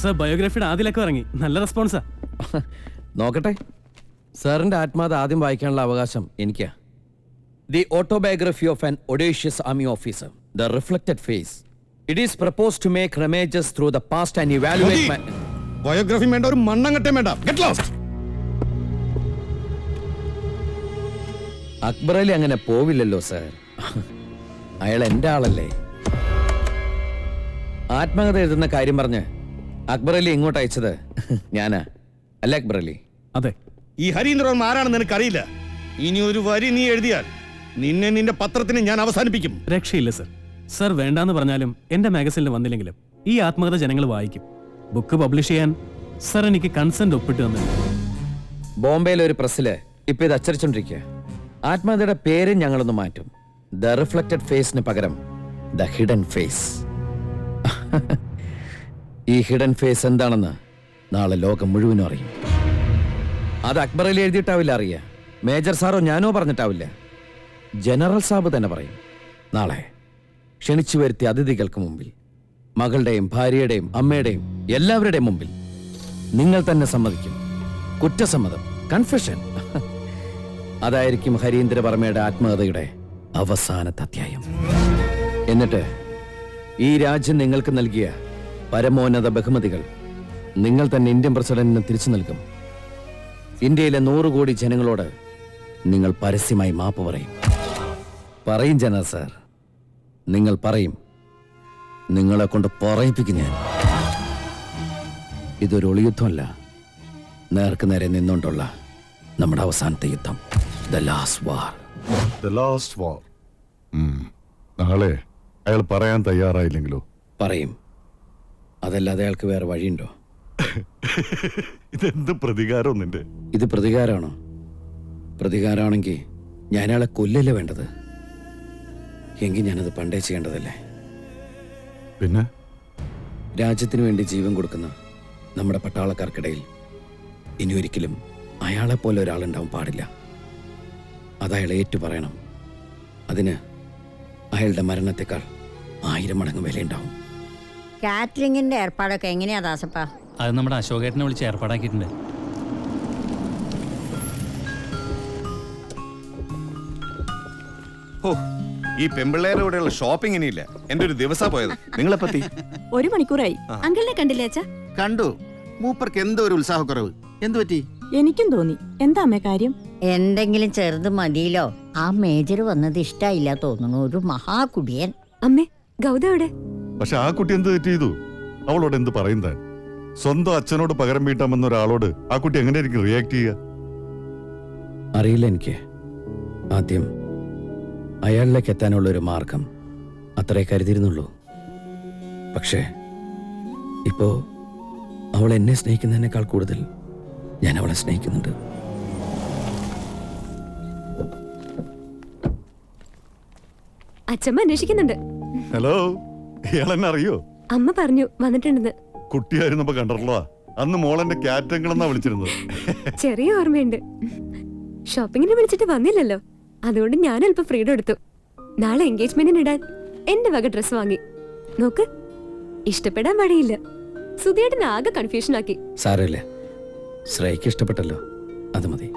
Sir ബയോഗ്രഫിയുടെ ആദ്യമൊക്കെ ഇറങ്ങി, നല്ല റെസ്പോൺസാ. നോക്കട്ടെ. സാറിന്റെ ആത്മാത ആദ്യം വായിക്കാനുള്ള അവകാശം എനിക്കാ. The autobiography of an audacious army officer, the reflected face. It is propose to make rummages through the past and evaluate. Biography വേണ്ട, ഒരു മണ്ണങ്ങട്ടേ വേണ്ട. Get lost. അക്ബർ അലി അങ്ങനെ പോവില്ലല്ലോ സാർ. അയാൾ എന്റെ ആളല്ലേ. ആത്മകഥ എഴുതുന്ന കാര്യം പറഞ്ഞ് അക്ബർ അലി ഇങ്ങോട്ട് അയച്ചത് ഞാനാ, അല്ല അക്ബർ അലി? അതെ. ഈ ഹരീന്ദ്രൻ ആരാണെന്ന് എനിക്കറിയില്ല. ഇനി ഒരു വരി നീ എഴുതിയാൽ നിന്നെ നിന്റെ പത്രത്തിന് ഞാൻ അവസാനിപ്പിക്കും. രക്ഷയില്ല സർ. സർ വേണ്ടാന്ന് പറഞ്ഞാലും എന്റെ മാഗസിനിൽ വന്നില്ലെങ്കിലും ഈ ആത്മകഥ ജനങ്ങൾ വായിക്കും. ബുക്ക് പബ്ലിഷ് ചെയ്യാൻ സർ എനിക്ക് കൺസെന്റ് ഒപ്പിട്ട് തന്നിട്ടുണ്ട്. ബോംബെയിലെ ഒരു പ്രസ്സില് ഇപ്പൊ ഇത് അച്ചടിച്ചോണ്ടിരിക്കുക. ആത്മകഥയുടെ പേര് ഞങ്ങളൊന്ന് മാറ്റും. ദ റിഫ്ലക്റ്റഡ് ഫേസിന് പകരം ദ ഹിഡൻ ഫേസ്. ഈ ഹിഡൻ ഫേസ് എന്താണെന്ന് നാളെ ലോകം മുഴുവനും അറിയും. അത് അക്ബർ അലി എഴുതിയിട്ടാവില്ല അറിയാ, മേജർ സാറോ ഞാനോ പറഞ്ഞിട്ടാവില്ല, ജനറൽ സാബ് തന്നെ പറയും. നാളെ ക്ഷണിച്ചു വരുത്തിയ അതിഥികൾക്ക് മുമ്പിൽ, മകളുടെയും ഭാര്യയുടെയും അമ്മയുടെയും എല്ലാവരുടെയും മുമ്പിൽ നിങ്ങൾ തന്നെ സമ്മതിക്കും. കുറ്റസമ്മതം, കൺഫെഷൻ. അതായിരിക്കും ഹരീന്ദ്രവർമ്മയുടെ ആത്മകഥയുടെ അവസാനത്തെ അധ്യായം. എന്നിട്ട് ഈ രാജ്യം നിങ്ങൾക്ക് നൽകിയ പരമോന്നത ബഹുമതികൾ നിങ്ങൾ തന്നെ ഇന്ത്യൻ പ്രസിഡന്റിന് തിരിച്ചു നൽകും. ഇന്ത്യയിലെ 100 കോടി ജനങ്ങളോട് നിങ്ങൾ പരസ്യമായി മാപ്പ് പറയും. പറയും ജനറൽ സാർ, നിങ്ങൾ പറയും. നിങ്ങളെ കൊണ്ട് പറയിപ്പിക്കും ഞാൻ. ഇതൊരു ഒളിയുദ്ധമല്ല, നേർക്ക് നേരെ നിന്നുകൊണ്ടുള്ള നമ്മുടെ അവസാനത്തെ യുദ്ധം. The last war. The last war. നാളെ അയാൾ പറയാൻ തയ്യാറായില്ലെങ്കിലോ? പറയും. അതല്ലാതെ അയാൾക്ക് വേറെ വഴിയുണ്ടോ? ഇതെന്ത് പ്രതികാരം നിന്റെ? ഇത് പ്രതികാരമാണോ? പ്രതികാരമാണെങ്കിൽ ഞാൻ അയാളെ കൊല്ലല്ലേ വേണ്ടത്. എങ്കിൽ ഞാനത് പണ്ടേ ചെയ്യേണ്ടതല്ലേ. പിന്നെ രാജ്യത്തിന് വേണ്ടി ജീവൻ കൊടുക്കുന്ന നമ്മുടെ പട്ടാളക്കാർക്കിടയിൽ ഇനി ഒരിക്കലും അയാളെ പോലെ ഒരാളുണ്ടാവാൻ പാടില്ല. അതയാൾ ഏറ്റു പറയണം. അതിന് അയാളുടെ മരണത്തെക്കാൾ 1000 മടങ്ങ് വിലയുണ്ടാവും. കാറ്ററിംഗിന്റെ ഏർപ്പാടൊക്കെ എങ്ങനെയാ ദാസപ്പ? അത് നമ്മുടെ അശോകേട്ടനെ വിളിച്ച് ഏർപ്പാടാക്കിയിട്ടുണ്ട്. ഈ പെമ്പിള്ളേരോടെയുള്ള ഷോപ്പിംഗ് ഇനിയില്ല. എന്റെ ഒരു ദിവസം പോയത്. നിങ്ങളെ പറ്റി 1 മണിക്കൂറായി. അങ്കിളിനെ കണ്ടില്ലേ അച്ഛാ? കണ്ടു. മൂപ്പർക്ക് എന്തോ ഒരു ഉത്സാഹക്കുറവ്. എന്തു പറ്റി? എനിക്കും തോന്നി. എന്താ അമ്മേ കാര്യം? എന്തെങ്കിലും ചെറുത് മതിയിലോ. ആ മേജർ വന്നത് ഇഷ്ടായില്ല തോന്നുന്നു. ഒരു മഹാകുടിയൻ. അമ്മേ, ഗൗതം എവിടെ? പക്ഷെ ആ കുട്ടി എന്ത് തെറ്റ് ചെയ്തു? അവളോട് എന്ത് പറയുന്നത്? സ്വന്തം അച്ഛനോട് പകരം വീട്ടാമെന്ന ഒരാളോട് ആ കുട്ടി എങ്ങനെയായിരിക്കും റിയാക്ട് ചെയ്യുക? അറിയില്ല എനിക്ക്. ആദ്യം അയാളിലേക്ക് എത്താനുള്ള ഒരു മാർഗം അത്രേ കരുതിയിരുന്നുള്ളൂ. പക്ഷേ ഇപ്പോ അവൾ എന്നെ സ്നേഹിക്കുന്നതിനേക്കാൾ കൂടുതൽ ഞാൻ അവളെ സ്നേഹിക്കുന്നുണ്ട്. അച്ഛമ്മ അന്വേഷിക്കുന്നുണ്ട്. ഹലോ, ഇയാളെന്നെ അറിയോ? അമ്മ പറഞ്ഞു വന്നിട്ടുണ്ടെന്ന്. കുട്ടിയായിരുന്നപ്പോ കണ്ടല്ലോ. അന്ന് മോളെന്റെ ക്യാറ്റങ്ങളെന്നാ വിളിച്ചിരുന്നത്. ചെറിയ ഓർമ്മയുണ്ട്. ഷോപ്പിങ്ങിന് വിളിച്ചിട്ട് വന്നില്ലല്ലോ, അതുകൊണ്ട് ഞാൻ അല്പം ഫ്രീഡം എടുത്തു. നാളെ എൻഗേജ്മെന്റിന് ഇടാൻ എന്റെ വക ഡ്രസ് വാങ്ങി. നോക്ക്, ഇഷ്ടപ്പെടാൻ വഴിയില്ല. സുധിയേട്ടൻ ആകെ കൺഫ്യൂഷൻ ആക്കി. സാരമില്ല, ശ്രേയക്ക് ഇഷ്ടപ്പെട്ടല്ലോ, അത് മതി.